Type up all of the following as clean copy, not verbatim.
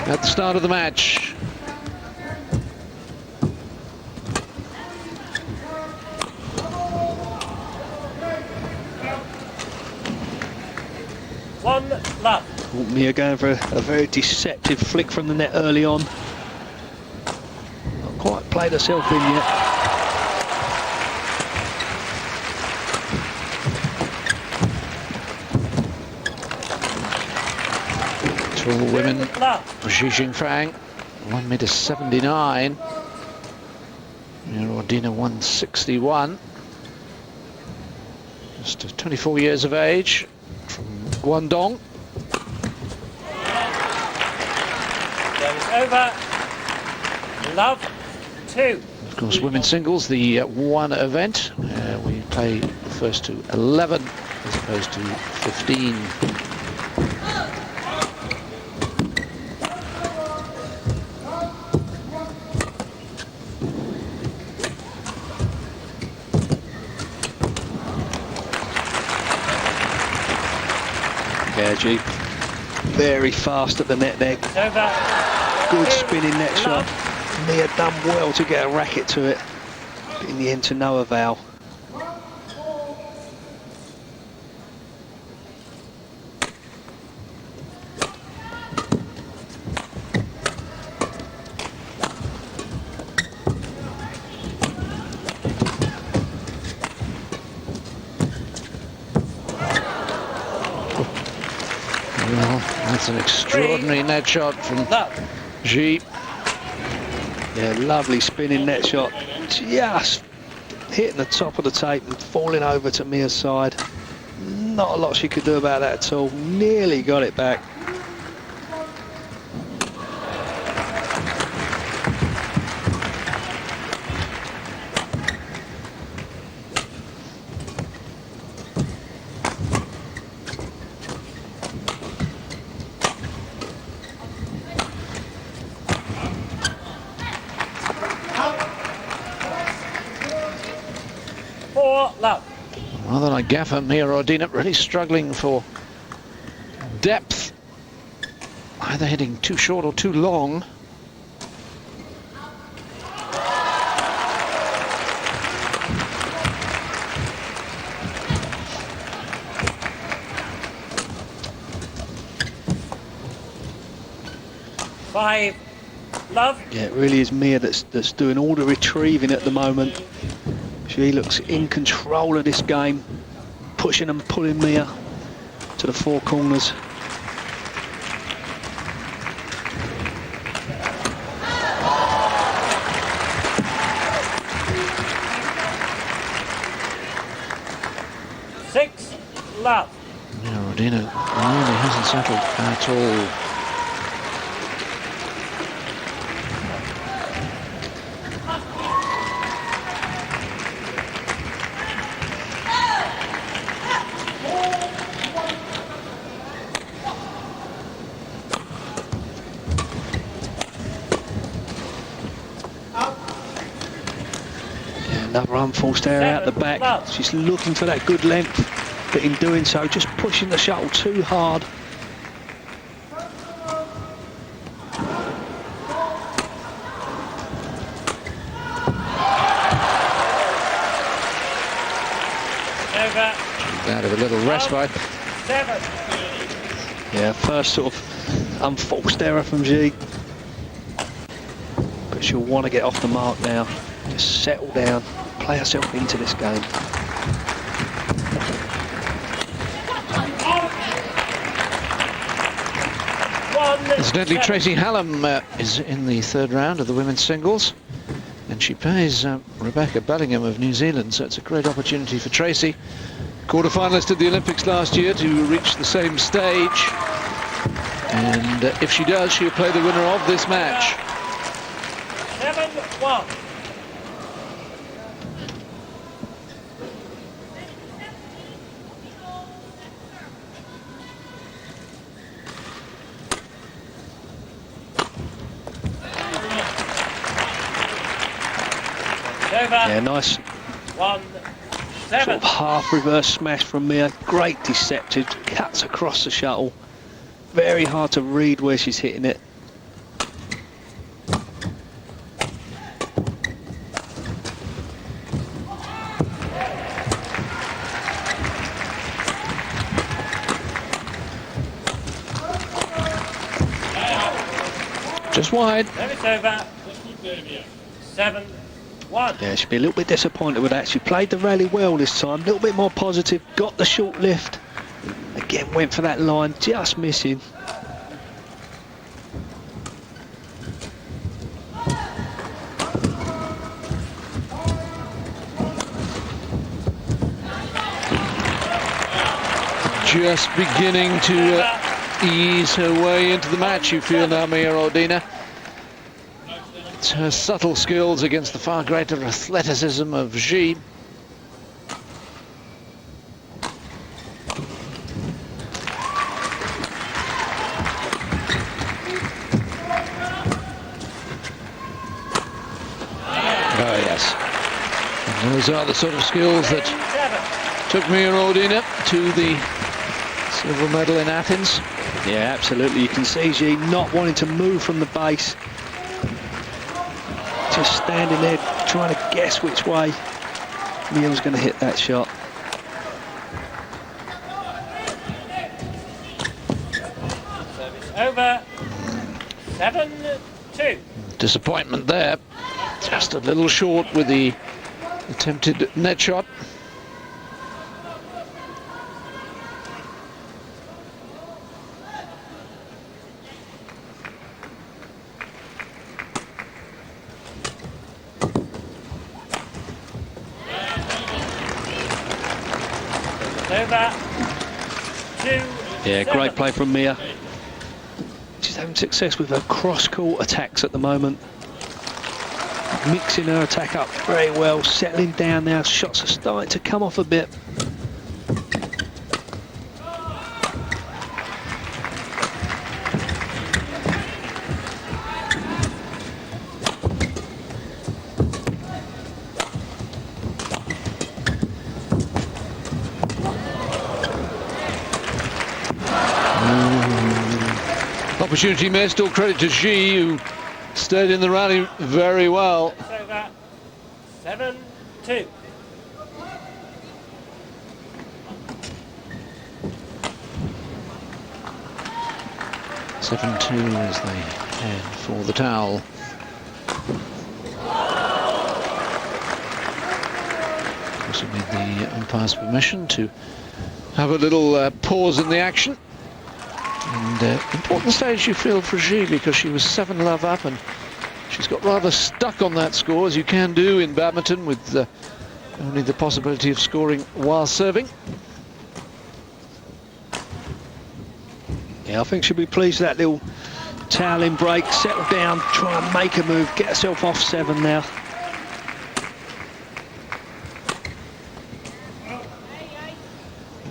at the start of the match. One love. Mia going for a very deceptive flick from the net early on. Not quite played herself in yet. Tall women, Xie Xingfang, 1m79. Audina 161. Just 24 years of age, from Guangdong. Over. Love 2. Of course, women's singles, the one event. We play the first to 11 as opposed to 15. Yeah, G. Very fast at the net there. Over. Good spinning net shot. Mia done well to get a racket to it. But in the end, to no avail. Well, that's an extraordinary net shot from Xie. Yeah, lovely spinning net shot. Just hitting the top of the tape and falling over to Mia's side. Not a lot she could do about that at all. Nearly got it back. Love. Rather like gaffer, Mia Audina really struggling for depth. Either hitting too short or too long. Five. Love. Yeah, it really is Mia that's doing all the retrieving at the moment. She looks in control of this game, pushing and pulling Mia to the four corners. Six. Love. Yeah, Audina really hasn't settled at all. Another unforced error out the back. She's looking for that good length, but in doing so, just pushing the shuttle too hard. Out of a little respite. Seven. Yeah, first sort of unforced error from Xie. But she'll want to get off the mark now. Just settle down, play herself into this game. Incidentally, Tracy Hallam is in the third round of the women's singles, and she plays Rebecca Bellingham of New Zealand, so it's a great opportunity for Tracy, quarter-finalist at the Olympics last year, to reach the same stage. And if she does, she'll play the winner of this match. 7-1. Yeah, nice 1-7. sort of half reverse smash from Mia. Great deceptive, cuts across the shuttle. Very hard to read where she's hitting it. Just wide. Service over. 7-1. Yeah, she'll be a little bit disappointed with that. She played the rally well this time, a little bit more positive, got the short lift. Again, went for that line, just missing. Just beginning to ease her way into the match, you feel now, Mia Audina. It's her subtle skills against the far greater athleticism of Xie. Oh yes, and those are the sort of skills that took Mia Audina to the silver medal in Athens. Yeah, absolutely. You can see Xie not wanting to move from the base. Just standing there trying to guess which way Mia was going to hit that shot. Service over. 7-2. Disappointment there. Just a little short with the attempted net shot. Over. 2. Yeah, great play from Mia. She's having success with her cross-court attacks at the moment. Mixing her attack up very well, settling down now. Shots are starting to come off a bit. Opportunity missed. All credit to Xie, who stayed in the rally very well. Over. 7-2. Seven two as they head for the towel. Also with the umpire's permission to have a little pause in the action. And important stage you feel for Xie, because she was 7-love up and she's got rather stuck on that score, as you can do in badminton with only the possibility of scoring while serving. Yeah, I think she'll be pleased with that little toweling break, settle down, try and make a move, get herself off 7 now.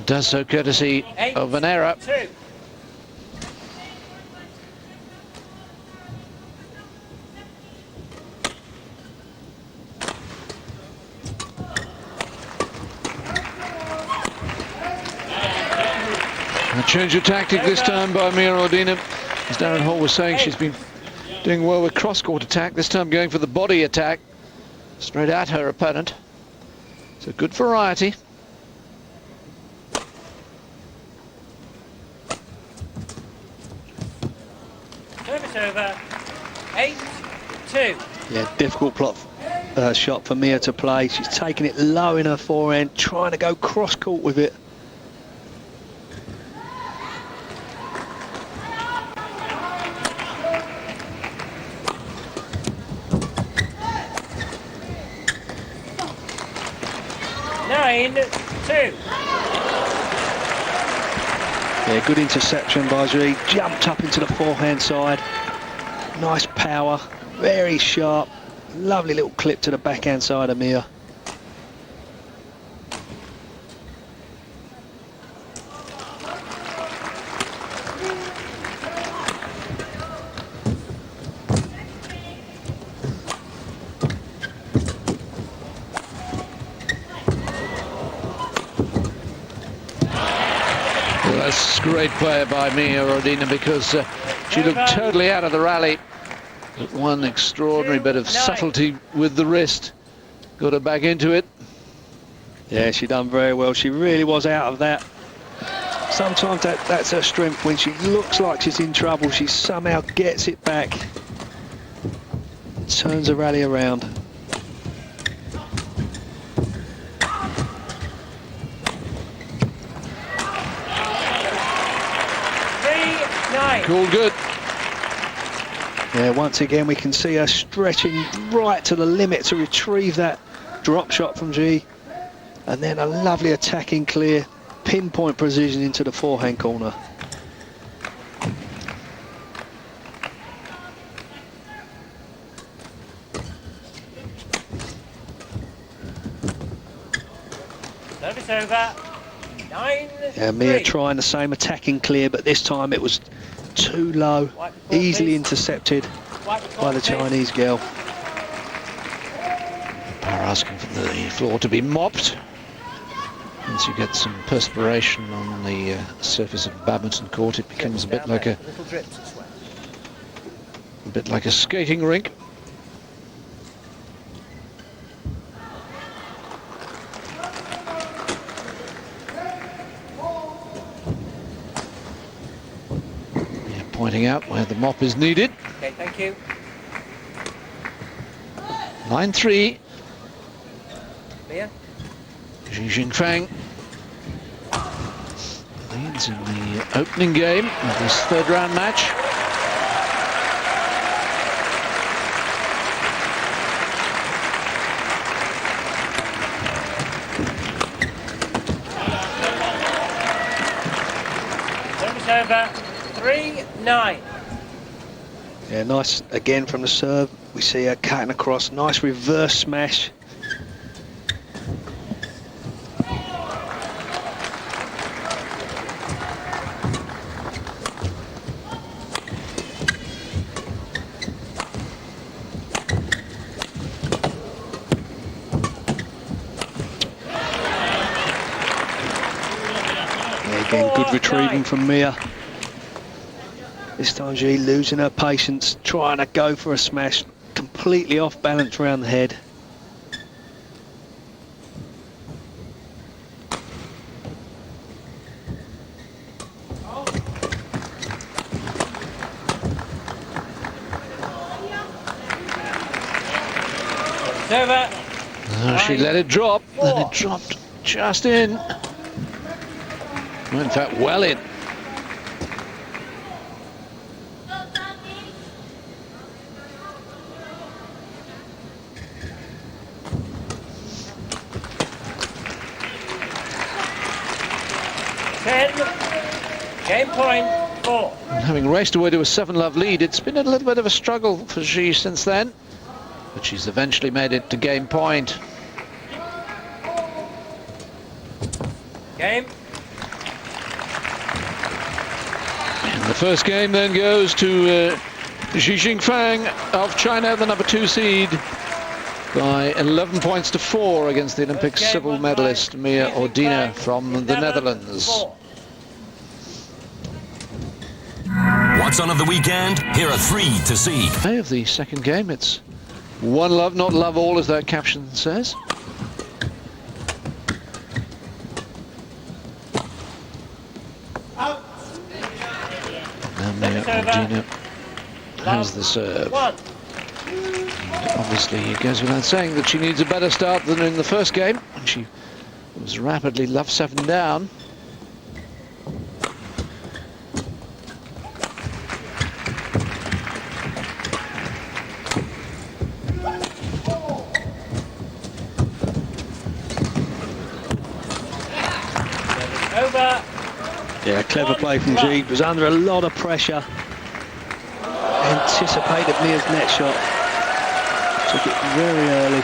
Does so courtesy of an error. 8-2. A change of tactic this time by Mia Audina. As Darren Hall was saying, she's been doing well with cross-court attack, this time going for the body attack, straight at her opponent. It's a good variety. Service over. 8-2. Yeah, difficult shot for Mia to play. She's taking it low in her forehand, trying to go cross-court with it. Yeah, good interception by Xie. Jumped up into the forehand side. Nice power, very sharp. Lovely little clip to the backhand side of Mia. That's great play by Mia Audina, because she looked totally out of the rally. But one extraordinary bit of subtlety with the wrist got her back into it. Yeah, she done very well. She really was out of that. Sometimes that's her strength. When she looks like she's in trouble, she somehow gets it back. turns the rally around. All good. Yeah, once again we can see her stretching right to the limit to retrieve that drop shot from Xie, and then a lovely attacking clear, pinpoint precision into the forehand corner. Service over. 9-3. Yeah, Mia trying the same attacking clear, but this time it was too low, easily intercepted by the Chinese girl. Power asking for the floor to be mopped. Once you get some perspiration on the surface of a badminton court, it becomes a bit like a skating rink. Pointing out where the mop is needed. Okay, thank you. 9-3. Mia. Xie Xingfang leads in the opening game of this third round match. Service over. 3-9. Yeah, nice again from the serve. We see her cutting across, nice reverse smash. Yeah, again, good retrieving from Mia. This time Xie losing her patience, trying to go for a smash, completely off balance around the head. Over. She let it drop, and it dropped just in. Well, in fact, well in. Game point 4. And having raced away to a 7-love lead, it's been a little bit of a struggle for Xie since then, but she's eventually made it to game point. Game. And the first game then goes to Xie Xingfang of China, the number 2 seed, by 11 points to 4 against the Olympic silver medalist Mia Audina from the Netherlands. What's on of the weekend? Here are 3 to see. Play of the second game, it's 1 love, not love all, as that caption says. Now Mia Audina has the serve. And obviously it goes without saying that she needs a better start than in the first game, when she was rapidly love 7 down. Over. Yeah, clever play from Xie. Was under a lot of pressure. Anticipated Mia's net shot. Took it very early.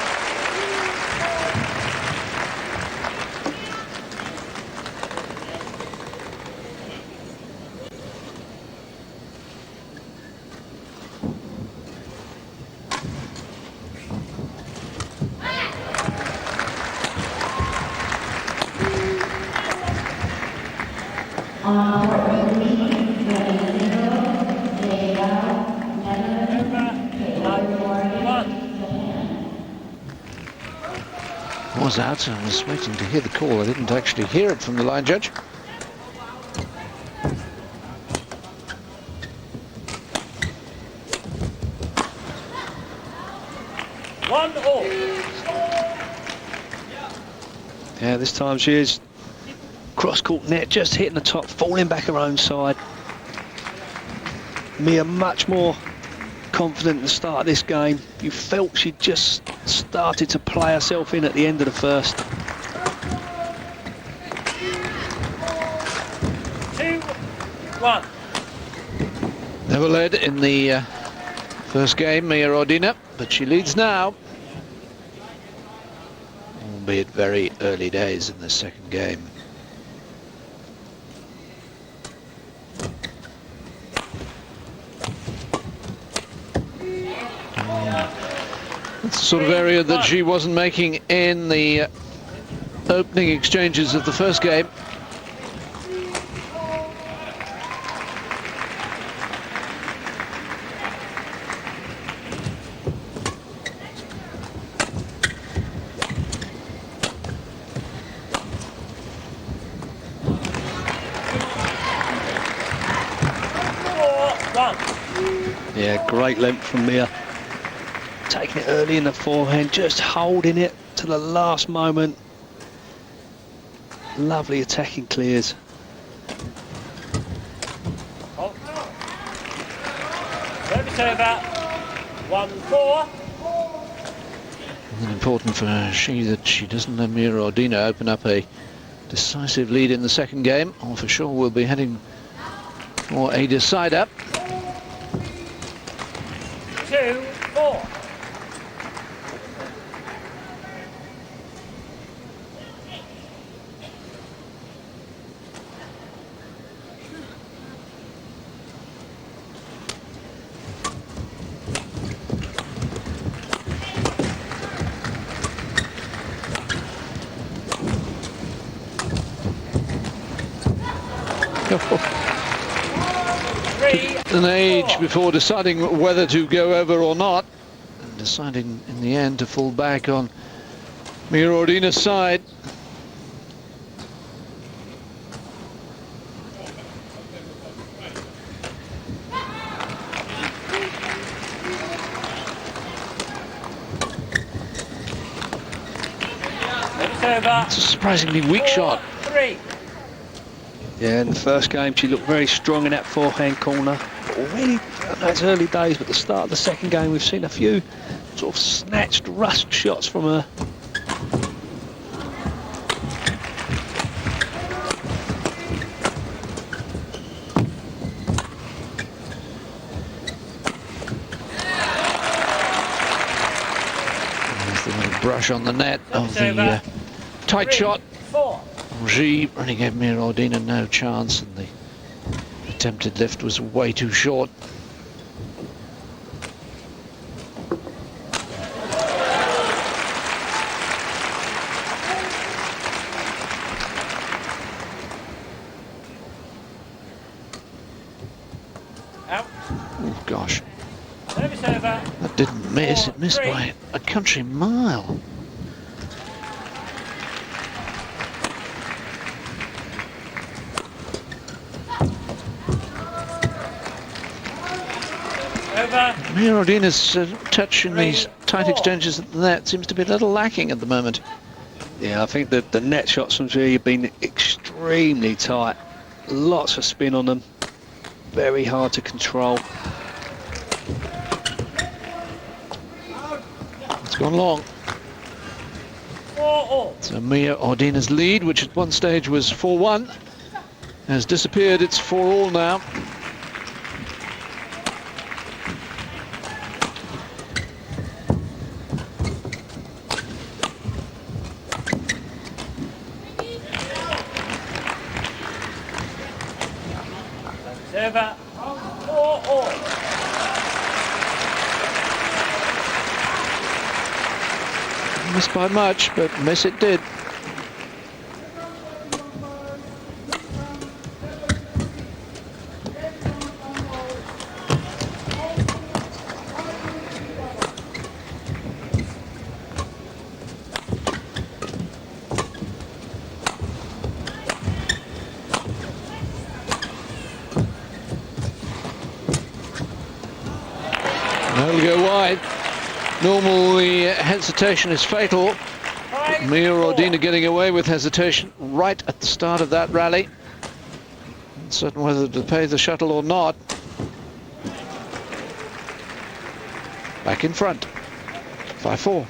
Was out. I was waiting to hear the call. I didn't actually hear it from the line judge. 1-all. Yeah, this time she is cross-court net, just hitting the top, falling back her own side. Mia much more confident at the start of this game. You felt she just started to play herself in at the end of the first. 2-1. Never led in the first game, Mia Audina, but she leads now. Albeit very early days in the second game. That's the sort of area that she wasn't making in the opening exchanges of the first game. Yeah, great length from Mia. Taking it early in the forehand, just holding it to the last moment. Lovely attacking clears. Service over. 1-4. And important for Xie that she doesn't let Mia Audina open up a decisive lead in the second game, or for sure we'll be heading for a decider. 2-4. An age before deciding whether to go over or not, and deciding in the end to fall back on Mia Audina's side. It's a surprisingly weak shot. 3. Yeah, in the first game she looked very strong in that forehand corner. But already, I know it's early days, but the start of the second game we've seen a few sort of snatched, rushed shots from her. There's the little brush on the net of the tight shot. 4. Xie really gave Mia Audina no chance, and the attempted lift was way too short. Out. Oh gosh, Service over. that didn't miss, it missed by a country mile. Mia Audina's touch in these tight exchanges at the net seems to be a little lacking at the moment. Yeah, I think that the net shots from Xie have been extremely tight. Lots of spin on them. Very hard to control. It's gone long. 4-all. So Mia Audina's lead, which at one stage was 4-1, has disappeared. It's 4-all now. Over. 4-all. Missed by much, but miss it did. That'll go wide. Normally hesitation is fatal. 5, Mia 4. Audina getting away with hesitation right at the start of that rally. Uncertain whether to pay the shuttle or not. Back in front. 5-4.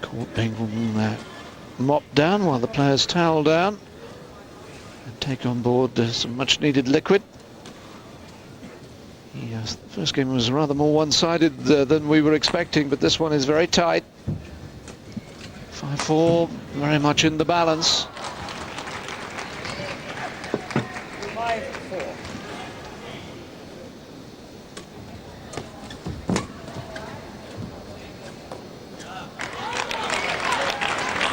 Court being mopped down while the players towel down and take on board some much needed liquid. Yes, the first game was rather more one-sided than we were expecting, but this one is very tight. 5-4, very much in the balance. 5-4.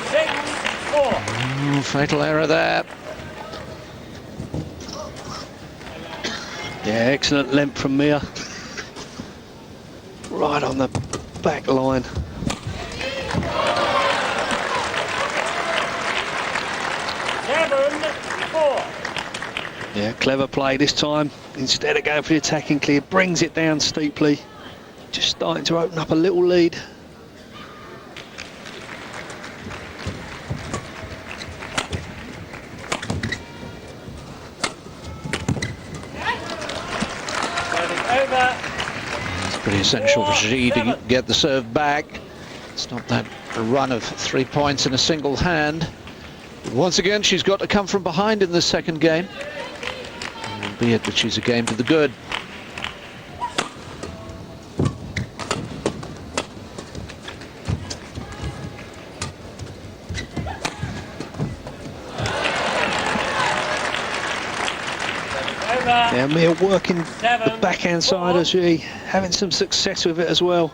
6-4. Fatal error there. Yeah, excellent length from Mia. Right on the back line. 7-4. Yeah, clever play this time. Instead of going for the attacking clear, brings it down steeply. Just starting to open up a little lead. It's pretty essential for Xie to get the serve back. Stop that run of 3 points in a single hand. Once again, she's got to come from behind in the second game. Albeit that she's a game to the good. Yeah, Mia working the backhand side of Xie, having some success with it as well.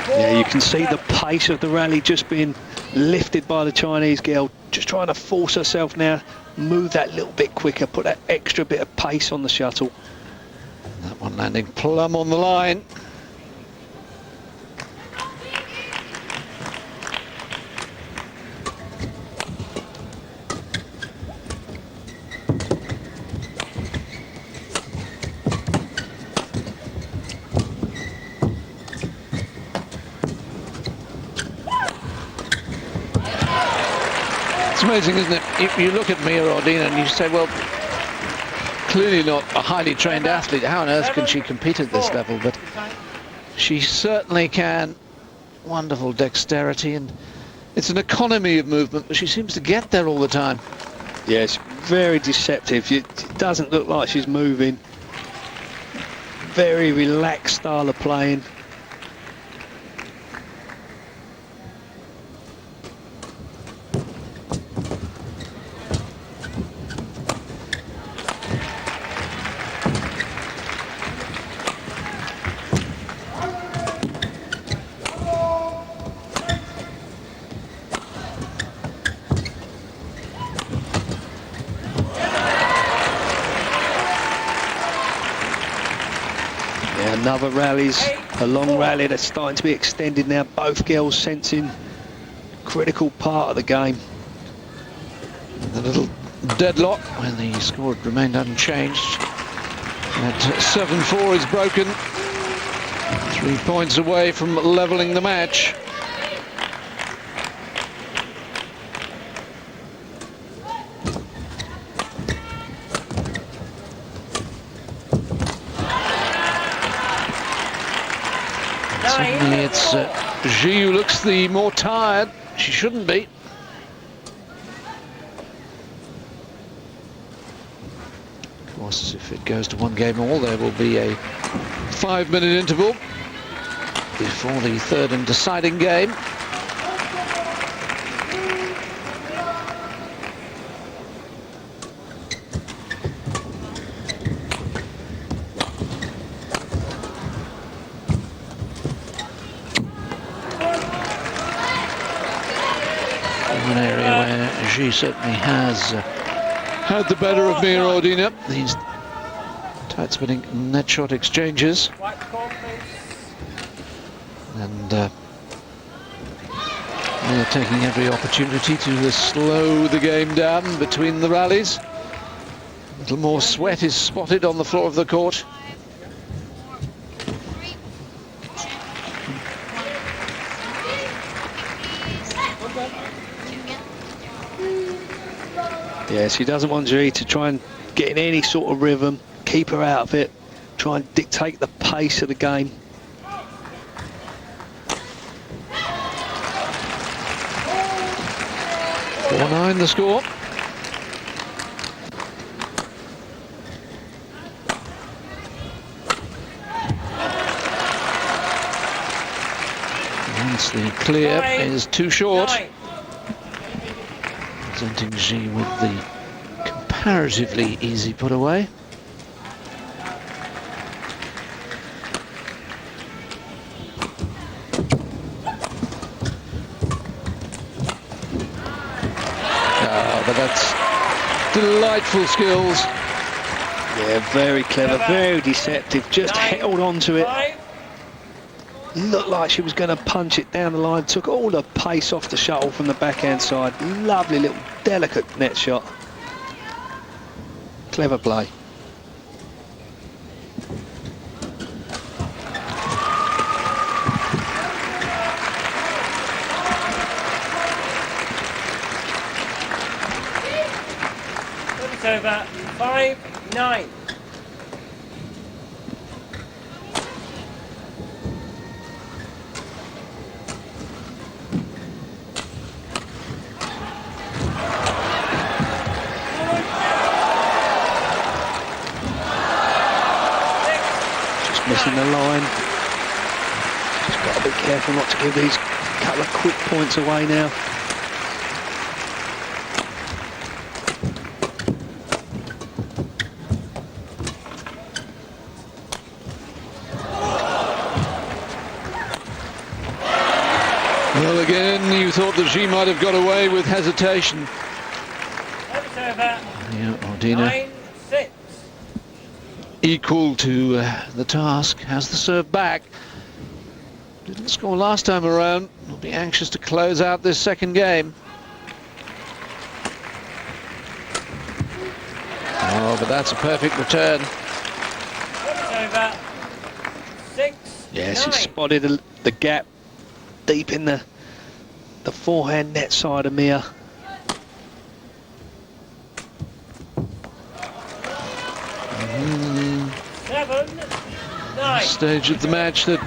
Yeah, you can see the pace of the rally just being lifted by the Chinese girl, just trying to force herself now, move that little bit quicker, put that extra bit of pace on the shuttle. That one landing plumb on the line. It's amazing, isn't it? You look at Mia Audina and you say, well, clearly not a highly trained athlete. How on earth can she compete at this level? But she certainly can. Wonderful dexterity, and it's an economy of movement, but she seems to get there all the time. Yes, very deceptive. It doesn't look like she's moving. Very relaxed style of playing. Another rally's a long rally that's starting to be extended now. Both girls sensing critical part of the game. The little deadlock when the score had remained unchanged. That 7-4 is broken. 3 points away from levelling the match. Suddenly it's Xie who looks the more tired. She shouldn't be. course, if it goes to 1 game all, there will be a 5-minute interval before the third and deciding game. An area where Xie certainly has had the better of Mia Audina. These tight spinning net shot exchanges. White call, please. And they're taking every opportunity to slow the game down between the rallies. A little more sweat is spotted on the floor of the court. Yeah, she doesn't want Xie to try and get in any sort of rhythm, keep her out of it, try and dictate the pace of the game. The score. Once the clear is too short. 9. Presenting Xie with the comparatively easy put away. But that's delightful skills. Yeah, very clever, very deceptive, just 9, held on to it. 5. Looked like she was going to punch it down the line, took all the pace off the shuttle from the backhand side. Lovely little delicate net shot. Clever play. It's over. 5-9. Missing the line. Just got to be careful not to give these couple of quick points away now. Well, again, you thought that Xie might have got away with hesitation. It's over. Yeah, Audina 9-6. equal to the task, has the serve back. Didn't score last time around. Will be anxious to close out this second game. Oh, but that's a perfect return. It's over. 6. Yes, she 9. spotted the gap deep in the forehand net side of Mia. Seven, 9. Stage of the match that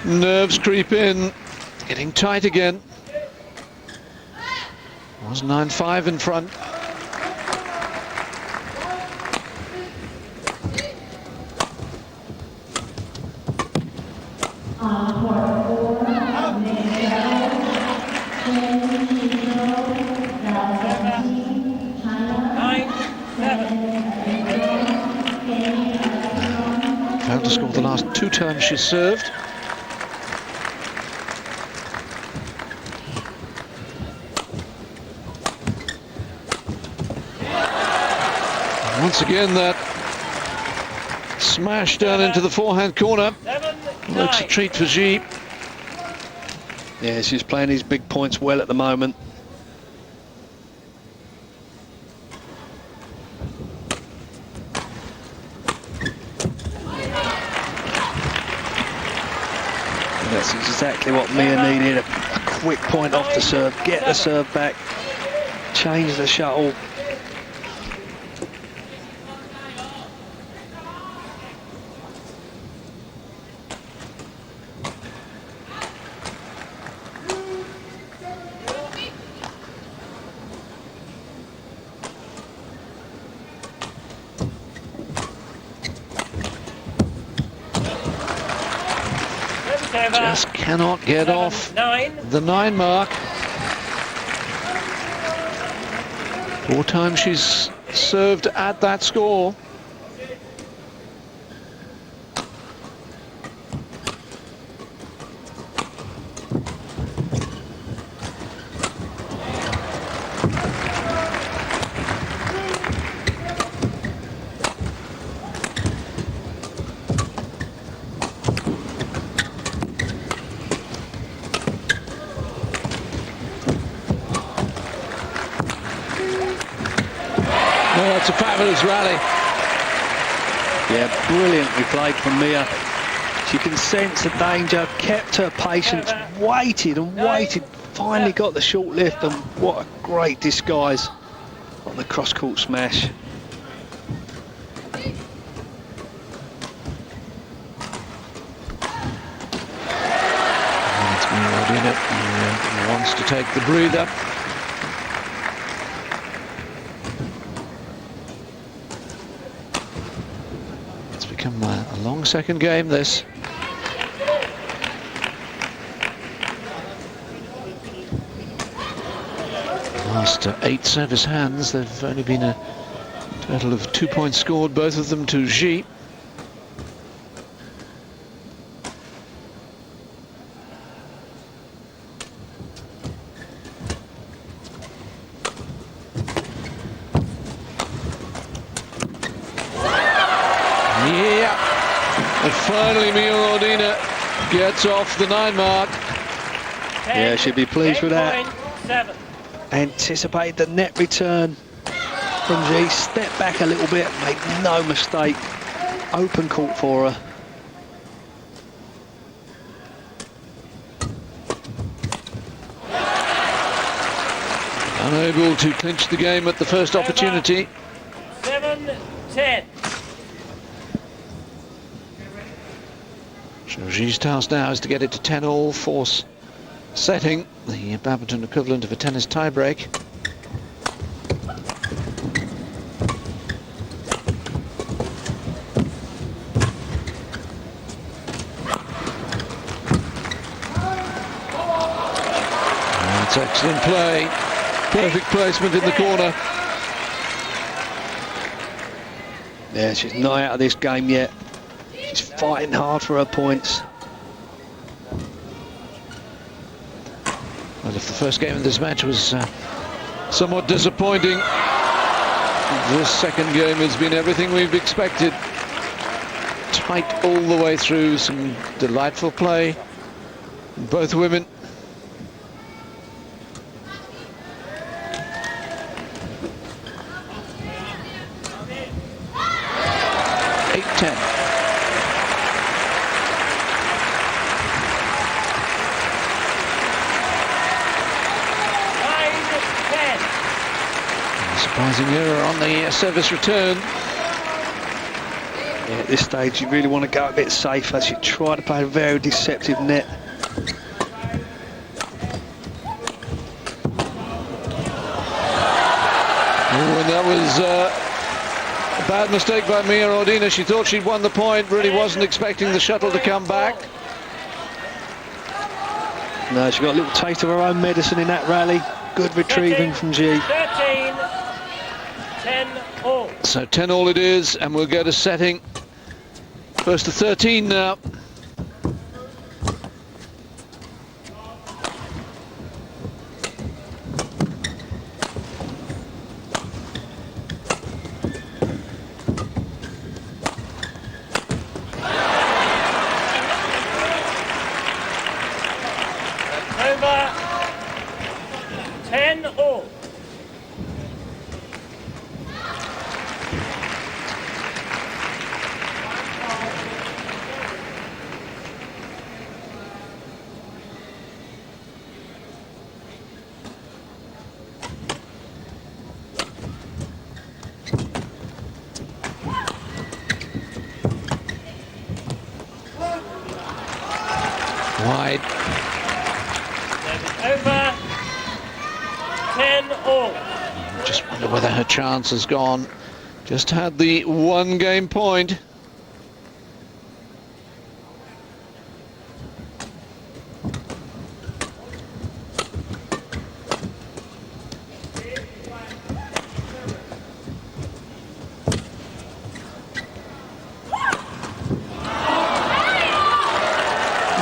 nerves creep in, getting tight again. Was 9-5 in front. Failed to score the last 2 times she served. And once again, that smash down into the forehand corner. 7, Looks a 9. treat for Xie. Yeah, she's playing these big points well at the moment. That's exactly what Mia needed, a quick point off the serve, get the serve back, change the shuttle. over. Just cannot get 7, off 9. the 9 mark. 4 times she's served at that score. Oh, it's a fabulous rally. Yeah, brilliantly played from Mia. She can sense the danger, kept her patience, waited and waited, finally got the short lift, and what a great disguise on the cross-court smash. It's Audina who wants to take the breather. It's become a long second game, this. Last 8 service hands, there've only been a total of 2 points scored, both of them to Xie. Yeah, and finally Audina gets off the 9 mark. Yeah, she'd be pleased with that. 7. Anticipated the net return from Xie, stepped back a little bit, made no mistake. Open court for her. Unable to clinch the game at the first opportunity. 7-10. So Xie's task now is to get it to 10-all, force setting, the badminton equivalent of a tennis tiebreak. That's excellent play. Perfect placement in the corner. Yeah, she's not out of this game yet. She's fighting hard for her points. Well, if the first game of this match was somewhat disappointing, this second game has been everything we've expected. Tight all the way through, some delightful play. Both women. Surprising error on the service return. Yeah, at this stage, you really want to go a bit safer. She tried to play a very deceptive net. Oh, and that was a bad mistake by Audina. She thought she'd won the point, really wasn't expecting the shuttle to come back. No, she got a little taste of her own medicine in that rally. Good retrieving from Xie. 10-all. So 10-all it is, and we'll go to setting. First to 13 now. Over. 10-all. Wide. Over. 10-all. Just wonder whether her chance has gone. Just had the 1 game point.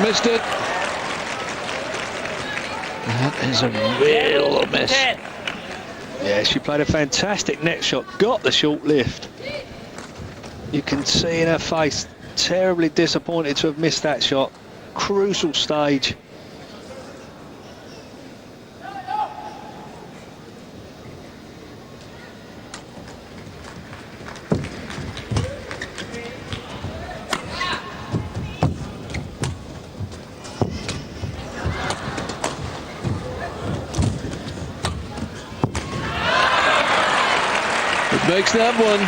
missed it. That is a real miss. 10. Yeah, she played a fantastic net shot, got the short lift. You can see in her face, terribly disappointed to have missed that shot. Crucial stage. Makes that one.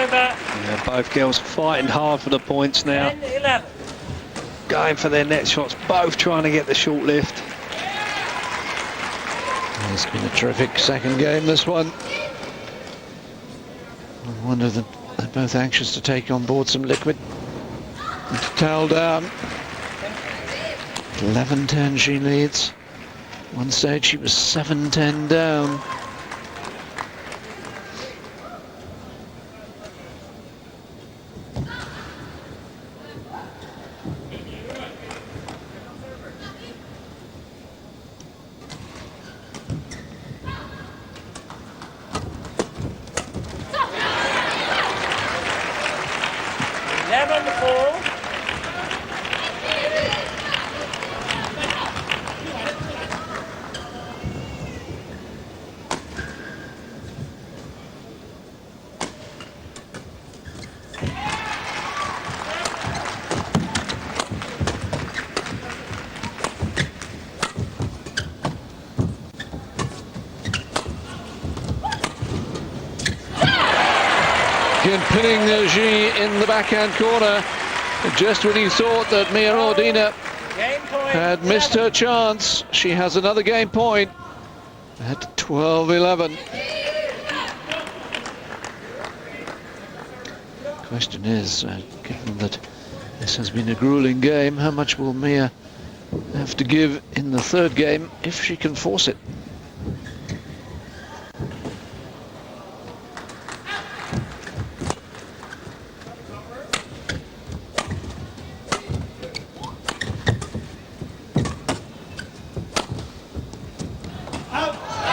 Over. Yeah, both girls fighting hard for the points now. 10-11. Going for their net shots, both trying to get the short lift. It's been a terrific second game, this one. I wonder that they're both anxious to take on board some liquid and to towel down. 11-10 she leads. One stage she was 7-10 down. Again, pinning Xie in the backhand corner, just when he thought that Mia Audina had missed her chance. She has another game point at 12-11. Question is, given that this has been a grueling game, how much will Mia have to give in the third game if she can force it?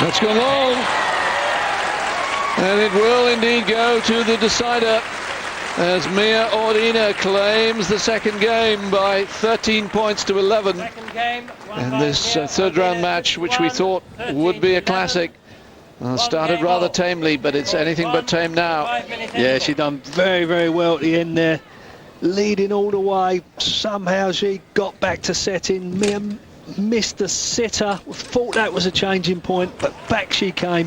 That's gone long, and it will indeed go to the decider as Mia Audina claims the second game by 13 points to 11. Second game, And this third round match, which we thought would be a classic, started rather tamely, but it's anything but tame now. Yeah, she done very, very well at the end there, leading all the way. Somehow she got back to setting. Mia missed the sitter, thought that was a changing point, but back she came.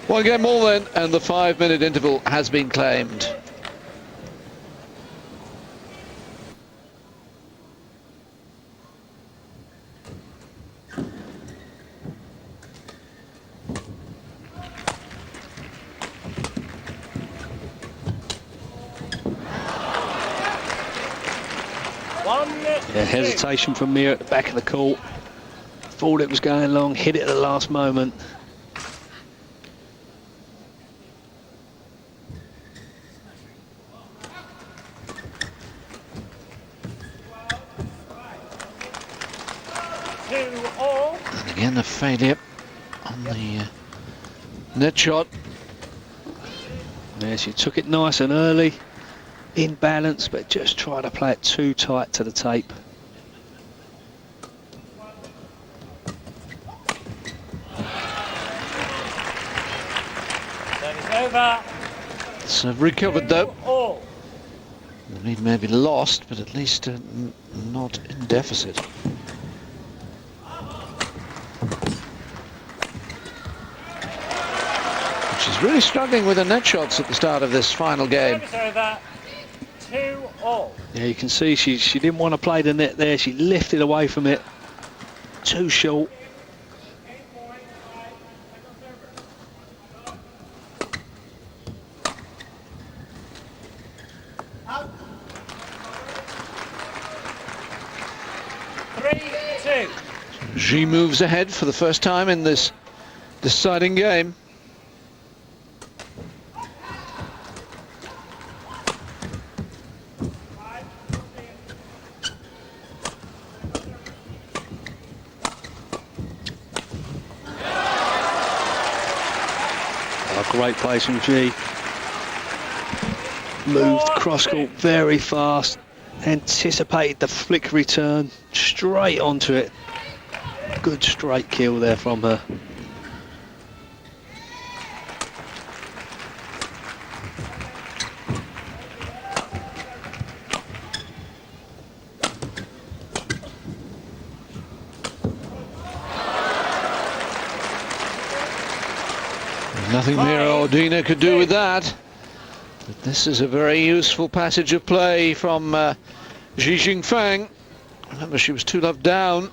One game more then, and the 5-minute interval has been claimed. Yeah, hesitation from Mia at the back of the court. Thought it was going long, hit it at the last moment. And again, a failure on the net shot. Yeah, she took it nice and early, in balance, but just tried to play it too tight to the tape. Over. It's recovered though. The lead may be lost, but at least not in deficit. She's really struggling with her net shots at the start of this final game. Over. 2-all. Yeah, you can see she didn't want to play the net there. She lifted away from it. Too short. Xie moves ahead for the first time in this deciding game. great place from Xie. Moved cross-court very fast, anticipated the flick return, straight onto it. Good straight kill there from her. Nothing Mia Audina could do with that. But this is a very useful passage of play from Xie Xingfang. Remember, she was 2-love down.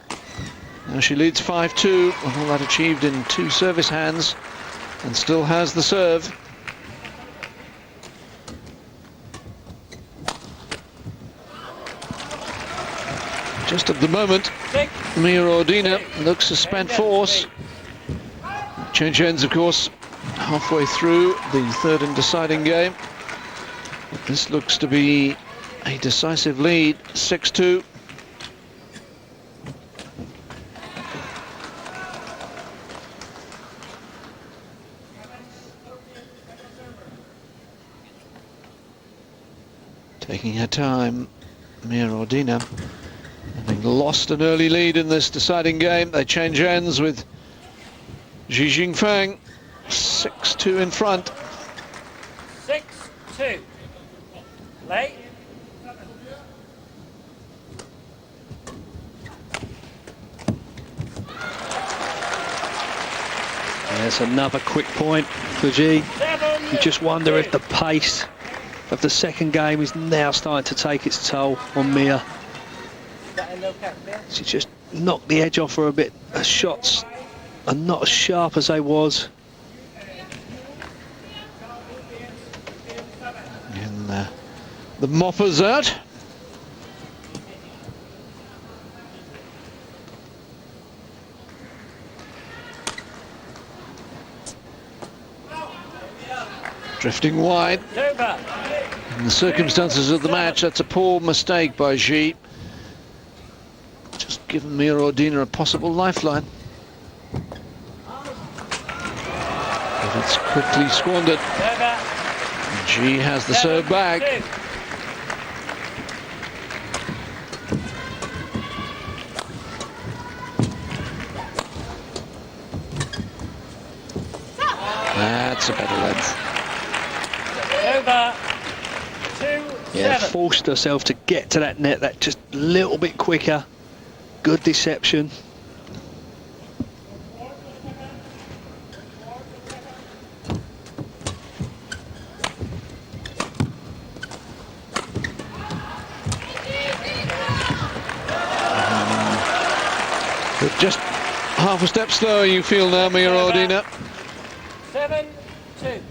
Now she leads 5-2, with all that achieved in 2 service hands, and still has the serve. Just at the moment, Mia Audina looks a spent force. Change ends, of course, halfway through the third and deciding game. This looks to be a decisive lead, 6-2. Taking her time, Mia Audina, having lost an early lead in this deciding game. They change ends with Xie Xingfang 6-2 in front. 6-2. Late. There's another quick point for Xie. You just wonder if the pace of the second game is now starting to take its toll on Mia. She just knocked the edge off her a bit. Her shots are not as sharp as they was. And the mopper's out. Drifting wide. In the circumstances of the match, that's a poor mistake by Xie. Just given Mia Audina a possible lifeline. But it's quickly squandered. Xie has the serve back. That's a better length. Over. Yeah, forced herself to get to that net that just a little bit quicker. Good deception. But just half a step slower you feel now, Mia Audina. 7-2.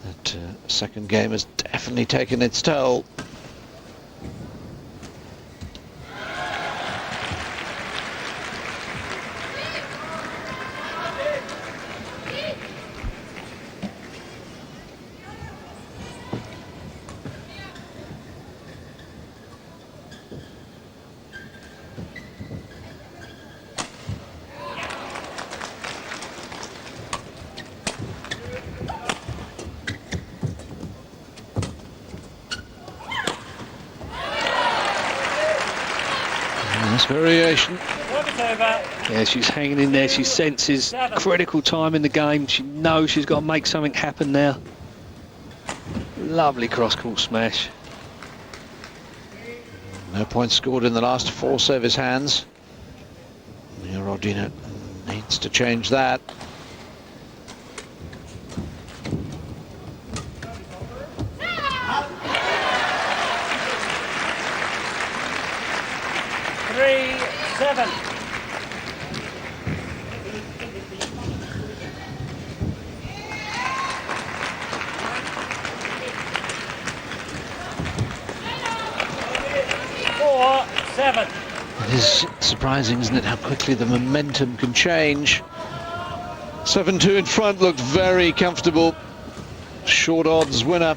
That second game has definitely taken its toll. Nice variation. Yeah, she's hanging in there. She senses critical time in the game. She knows she's got to make something happen now. Lovely cross-court smash. No points scored in the last 4 service hands. Mia Audina needs to change that. Seven. It is surprising, isn't it, how quickly the momentum can change. 7-2 in front, looked very comfortable. Short odds winner.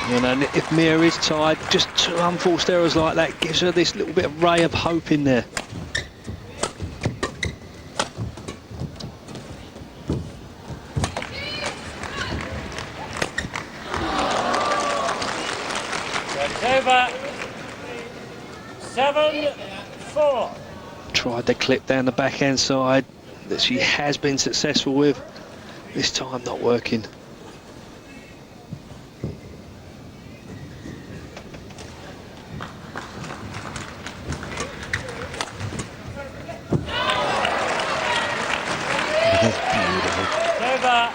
You know, if Mia is tied, just 2 unforced errors like that gives her this little bit of ray of hope in there. 7-4. Tried the clip down the backhand side that she has been successful with. This time not working. Over.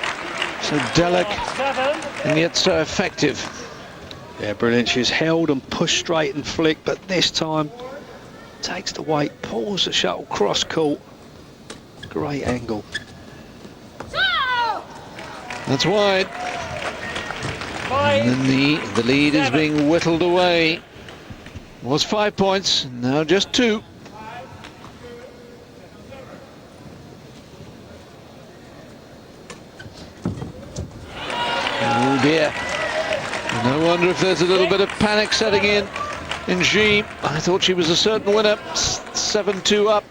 So delicate 7. and yet so effective. Yeah, brilliant. She's held and pushed straight and flicked, but this time takes the weight, pulls the shuttle cross court. Great angle. That's wide. 5. And then the lead is being whittled away. It was 5 points, now just 2. Oh dear. No wonder if there's a little bit of panic setting in Xie. I thought she was a certain winner. 7-2 up.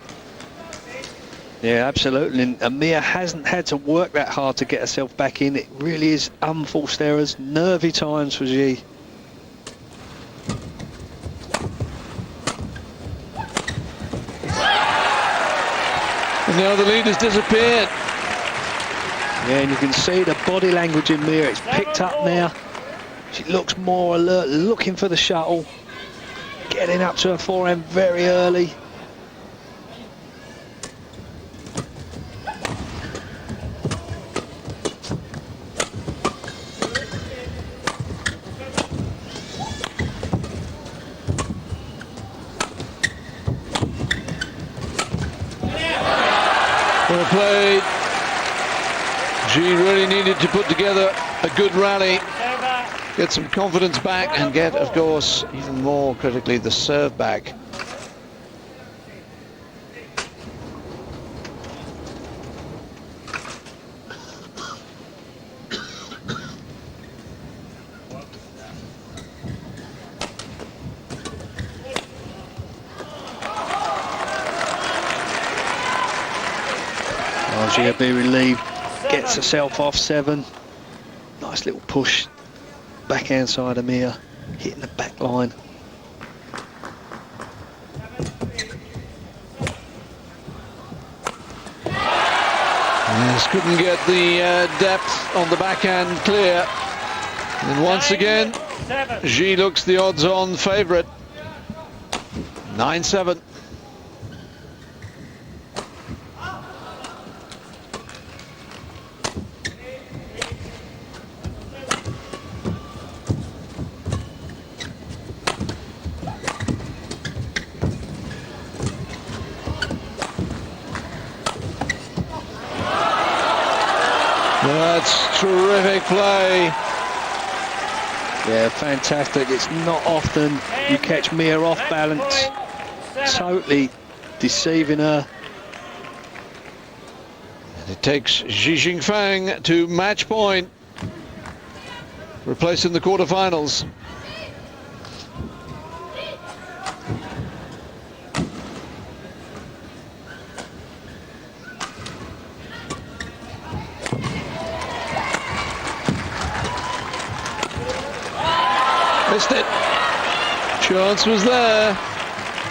Yeah, absolutely. And Mia hasn't had to work that hard to get herself back in. It really is unforced errors, nervy times for Xie. And now the lead has disappeared. Yeah, and you can see the body language in Mia. It's picked up now. She looks more alert, looking for the shuttle. Getting up to her forehand very early. Well played. Xie really needed to put together a good rally, get some confidence back and get, of course, even more critically, the serve back. She'll be relieved, gets herself off 7. Nice little push, backhand side of Mia, hitting the back line. Yes, couldn't get the depth on the backhand clear. And once again, Xie looks the odds-on favourite. 9-7. That's terrific play. Yeah, fantastic. It's not often you catch Mia off balance, totally deceiving her. And it takes Xie Xingfang to match point, replacing the quarterfinals. Missed it. Chance was there.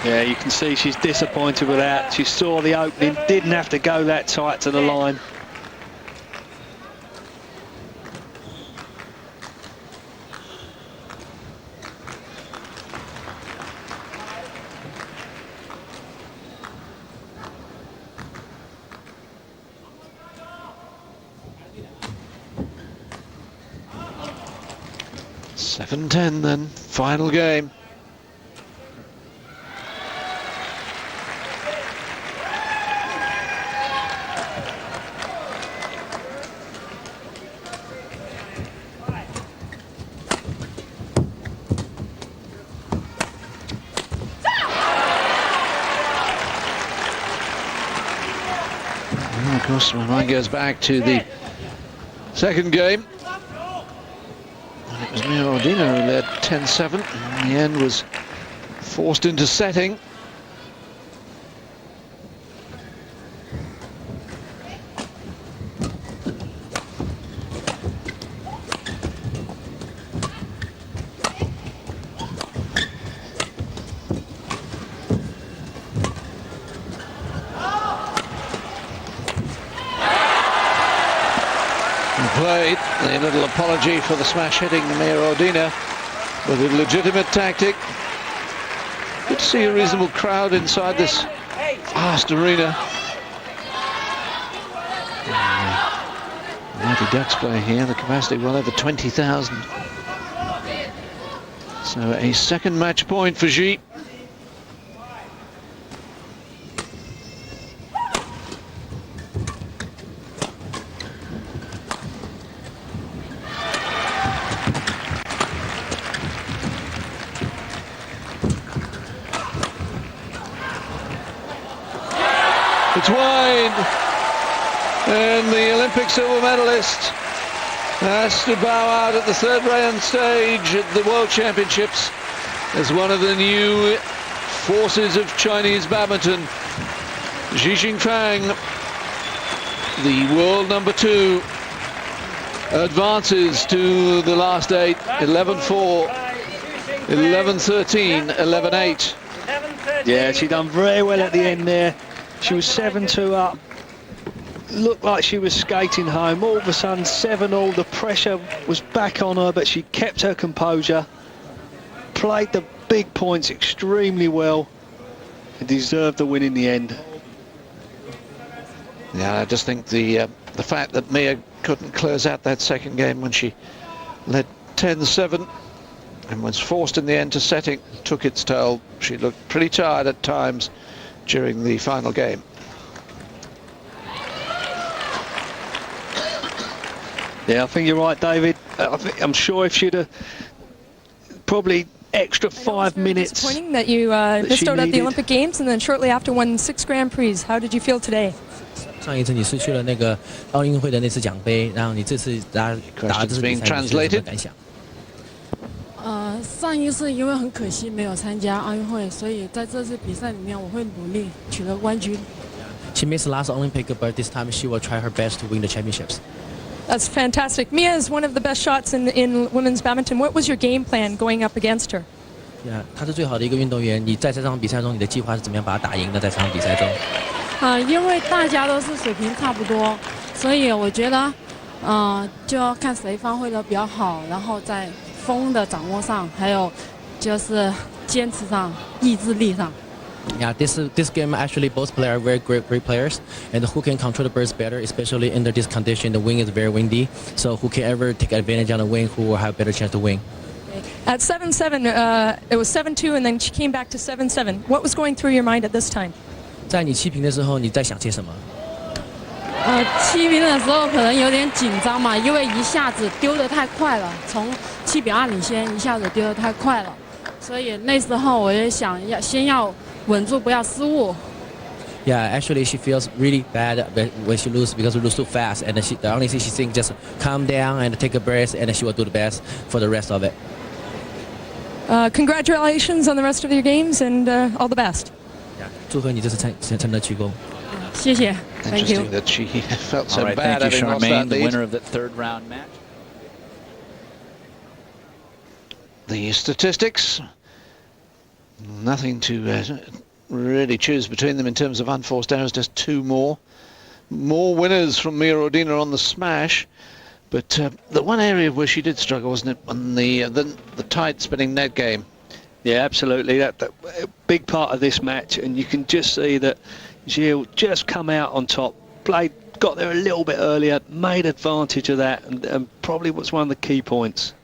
Yeah, you can see she's disappointed with that. She saw the opening, didn't have to go that tight to the line. $7-10 then, final game. Well, of course, my mind goes back to the second game. It was Audina who led 10-7, and in the end was forced into setting. the little apology for the smash hitting Mia Audina, but a legitimate tactic. Good to see a reasonable crowd inside this vast arena. Mighty Ducks play here, the capacity well over 20,000. So a second match point for Xie. It's wide, and the Olympic silver medalist has to bow out at the third round stage at the World Championships as one of the new forces of Chinese badminton. Xie Xingfang, the world number 2, advances to the last 8, 11-4, 11-13, 11-8. Yeah, she done very well at the end there. She was 7-2 up. Looked like she was skating home. All of a sudden, 7-all. The pressure was back on her, but she kept her composure. Played the big points extremely well and deserved the win in the end. Yeah, I just think the fact that Mia couldn't close out that second game when she led 10-7 and was forced in the end to setting took its toll. She looked pretty tired at times during the final game. Yeah, I think you're right, David. I'm sure if she'd have probably extra 5 minutes. Disappointing that you missed out at the Olympic Games and then shortly after won 6 Grand Prix. How did you feel today? 上一次你失去了那个奥运会的那次奖杯，然后你这次打这次比赛，你有什么感想？上一次因为很可惜没有参加奥运会，所以在这次比赛里面我会努力取得冠军。She missed the last Olympic, but this time she will try her best to win the championships. That's fantastic. Mia is one of the best shots in women's badminton. What was your game plan going up against her? Yeah, 她是最好的一个运动员。你在这场比赛中，你的计划是怎么样把她打赢的？在这场比赛中？因为大家都是水平差不多，所以我觉得，就要看谁发挥的比较好，然后在风的掌握上，还有就是坚持上、意志力上。Yeah, this game actually both players are very great players, and who can control the birds better, especially under this condition. The wind is very windy, so who can ever take advantage on the wind, who will have a better chance to win. At 7-7, it was 7-2, and then she came back to 7-7. What was going through your mind at this time? 在你七平的时候，你在想些什么？七平的时候可能有点紧张嘛，因为一下子丢得太快了，从7-2领先一下子丢得太快了，所以那时候我也想先要稳住，不要失误。Yeah, actually she feels really bad when she loses because she loses too fast, and the only thing she thinks just calm down and take a breath, and she will do the best for the rest of it. Congratulations on the rest of your games, and all the best. 祝贺你这次称得曲功。谢谢。Thank you. Interesting that she felt so right, bad thank you, having lost that Charmaine, the lead. winner of that third round match. The statistics, nothing to really choose between them in terms of unforced errors, just 2 more winners from Mia Audina on the smash. But the one area where she did struggle, wasn't it, on the tight spinning net game? Yeah, absolutely. That a big part of this match, and you can just see that Xie just come out on top, got there a little bit earlier, made advantage of that, and probably was one of the key points.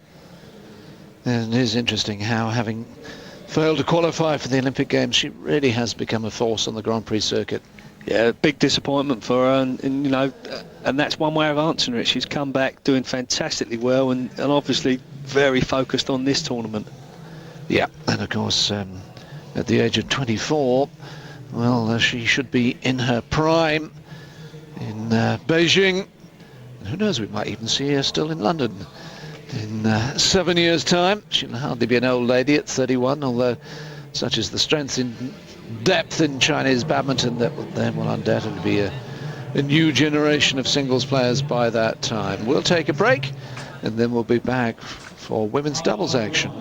And it is interesting how, having failed to qualify for the Olympic Games, she really has become a force on the Grand Prix circuit. Yeah, big disappointment for her, and you know, and that's one way of answering it. She's come back doing fantastically well, and obviously very focused on this tournament. Yeah, and of course, at the age of 24, well, she should be in her prime in Beijing. Who knows, we might even see her still in London in 7 years' time. She'll hardly be an old lady at 31, although such is the strength in depth in Chinese badminton that there will undoubtedly be a new generation of singles players by that time. We'll take a break, and then we'll be back for women's doubles action.